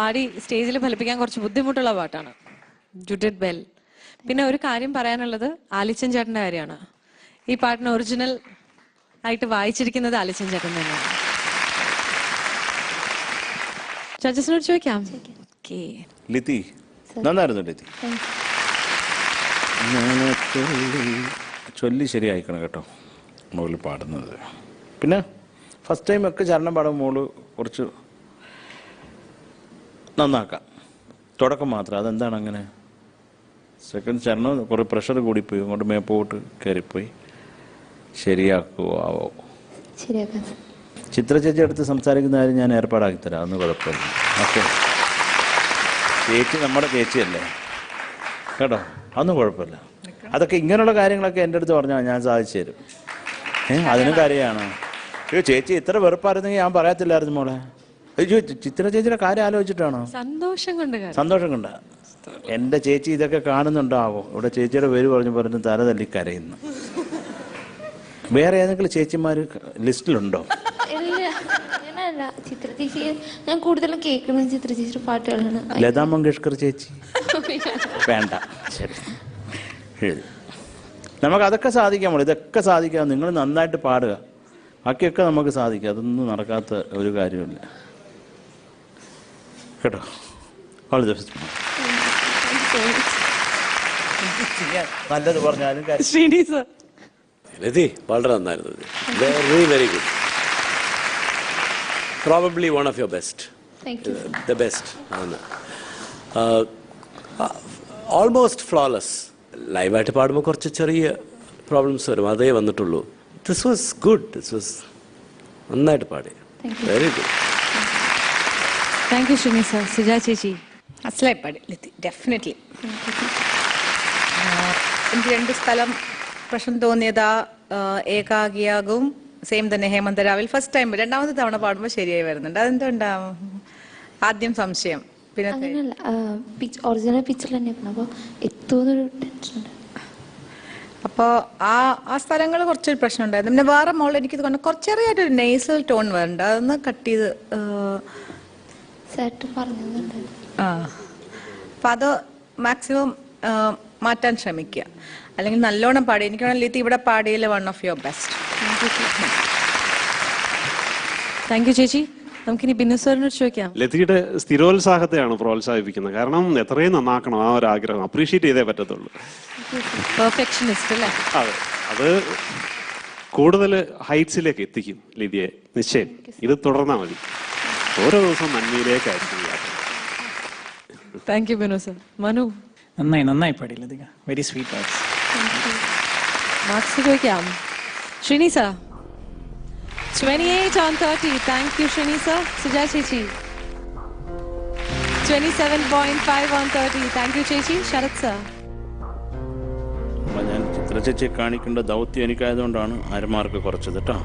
പാടി സ്റ്റേജിൽ ഫലിപ്പിക്കാൻ കുറച്ച് ബുദ്ധിമുട്ടുള്ള പാട്ടാണ്. You did well. പിന്നെ ഒരു കാര്യം പറയാനുള്ളത് ആലിച്ചൻ ചേട്ടന്റെ കാര്യമാണ്. ഈ പാട്ടിന് ഒറിജിനൽ ആയിട്ട് വായിച്ചിരിക്കുന്നത് ആലിച്ചൻ ചേട്ടൻ തന്നെയാണ്. ജഡ്ജസിനോട് ചോദിക്കാം. ലിതി നന്നായിരുന്നു. ലിതി ചൊല്ലി ശരിയായിക്കണം കേട്ടോ മോള് പാടുന്നത്. പിന്നെ ഫസ്റ്റ് ടൈം ഒക്കെ ചരണം പാടുമ്പോൾ മോള് കുറച്ച് നന്നാക്കാം. തുടക്കം മാത്രം. അതെന്താണ് അങ്ങനെ? സെക്കൻഡ് ചരണം കുറേ പ്രഷർ കൂടിപ്പോയി, അങ്ങോട്ട് മേപ്പോട്ട് കയറിപ്പോയി. ശരിയാക്കുവോ? ചിത്ര ചേച്ചി അടുത്ത് സംസാരിക്കുന്ന കാര്യം ഞാൻ ഏർപ്പാടാക്കി തരാം, അതൊന്നും കുഴപ്പമില്ല. ഓക്കെ, ചേച്ചി നമ്മുടെ ചേച്ചിയല്ലേ കേട്ടോ, അതൊന്നും കുഴപ്പമില്ല. അതൊക്കെ ഇങ്ങനെയുള്ള കാര്യങ്ങളൊക്കെ എൻ്റെ അടുത്ത് പറഞ്ഞാൽ ഞാൻ സാധിച്ചു തരും. അതിനും കാര്യമാണ്. അയ്യോ ചേച്ചി ഇത്ര വെറുപ്പായിരുന്നെങ്കിൽ ഞാൻ പറയത്തില്ലായിരുന്നു മോളെ. അയ്യോ ചിത്ര ചേച്ചിയുടെ കാര്യം ആലോചിച്ചിട്ടാണോ? സന്തോഷം കൊണ്ടാ. എൻ്റെ ചേച്ചി ഇതൊക്കെ കാണുന്നുണ്ടാവോ? ഇവിടെ ചേച്ചിയുടെ പേര് പറഞ്ഞ് തല തല്ലി കരയുന്നു. വേറെ ഏതെങ്കിലും ചേച്ചിമാർ ലിസ്റ്റിലുണ്ടോ? ഞാൻ കൂടുതലും കേൾക്കുന്നത് ചിത്ര ചേച്ചിയുടെ പാട്ടുകളാണ്. ലതാ മങ്കേഷ്കർ ചേച്ചി വേണ്ട. ശരി, നമുക്ക് അതൊക്കെ സാധിക്കാം. ഇതൊക്കെ സാധിക്കാം. നിങ്ങൾ നന്നായിട്ട് പാടുക, ബാക്കിയൊക്കെ നമുക്ക് സാധിക്കാം. അതൊന്നും നടക്കാത്ത ഒരു കാര്യമില്ല കേട്ടോ. All the best. നല്ലത് പറഞ്ഞാലും ലതി വളരെ നന്നായിരുന്നു. Very very good. Probably one of your best, the best ആണ്. Almost flawless. ലൈവായിട്ട് പാടുമ്പോൾ കുറച്ച് ചെറിയ പ്രോബ്ലംസ് വരും, അതേ വന്നിട്ടുള്ളൂ. This was good. This was നന്നായിട്ട് പാടി. Very good. Thank you Shini sir. Suja ചേച്ചി അസലായി പാടി ലിത്തി, ഡെഫിനറ്റ്ലി. എനിക്ക് രണ്ട് സ്ഥലം പ്രശ്നം തോന്നിയത് ഏകാഗിയാകും സെയിം തന്നെ ഹേമന്തരാവിൽ ഫസ്റ്റ് ടൈം. രണ്ടാമത്തെ തവണ പാടുമ്പോൾ ശരിയായി വരുന്നുണ്ട്. അതെന്തുണ്ടാവും? ആദ്യം സംശയം, പിന്നെ ഒറിജിനൽ പിക്ചർ തന്നെയാണ്. അപ്പോൾ എത്തുന്നൊരു ടെൻഷൻ ഉണ്ട്. അപ്പോൾ ആ സ്ഥലങ്ങൾ കുറച്ചൊരു പ്രശ്നം ഉണ്ടായിരുന്നു. പിന്നെ വേറെ മോൾ എനിക്ക് കൊണ്ട് കുറച്ച് ചെറിയായിട്ടൊരു നെയ്സൽ ടോൺ വരുന്നുണ്ട്. അതൊന്ന് കട്ട് ചെയ്ത് പറഞ്ഞിട്ടുണ്ട്. അപ്പം അത് മാക്സിമം മാറ്റാൻ ശ്രമിക്കുക. അല്ലെങ്കിൽ നല്ലോണം പാടി. എനിക്കാണെങ്കിൽ ലിത്തി ഇവിടെ പാടിയിൽ one of your best. Thank you ചേച്ചി. നമുക്കിനി ബിന്നു സാറിനോട് ചോദിക്കാം. ലതിയുടെ സ്ഥിരോത്സാഹത്തെയാണ് പ്രോത്സാഹിപ്പിക്കുന്നത്. കാരണം എത്രയും നന്നാക്കണം, ആ ഒരു ആഗ്രഹം അപ്രീഷിയേറ്റ് ചെയ്തേ പറ്റത്തുള്ളൂ. പെർഫെക്ഷനിസ്റ്റ് അല്ലേ? അതെ, അത് കൂടുതൽ ഹൈറ്റ്സിലേക്ക് എത്തിക്കും ലിതിയെ, നിശ്ചയം. ഇത് തുടർന്നാൽ മതി. ഓരോ ദിവസവും നന്മയിലേക്കായിരിക്കും യാത്ര. Thank you Binu sir. Manu നന്നായി പാടി Lathika. Very sweet voice. Marks ചോദിക്കാം. Srini sir 28 on 30. Thank you Shrini sir. Suja Chechi 27.5 on 30. Thank you Chechi. Sharat sir. ഞാൻ ചിത്ര ചേച്ചിയെ കാണിക്കേണ്ട ദൗത്യം എനിക്കായതുകൊണ്ടാണ് അരമാർക്ക് കുറച്ചത് കേട്ടോ.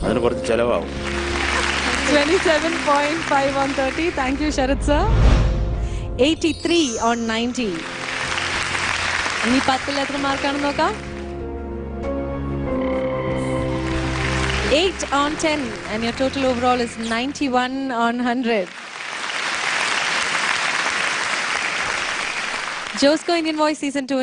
അതിന് കുറച്ച് ചെലവാകും. 27.5 on 30. Thank you Sharat sir. 83 on 90. ഇനി 10 എത്ര മാർക്കാണെന്ന് നോക്കാം. 8 on 10 and your total overall is 91 on 100. Josco Indian Voice Season 2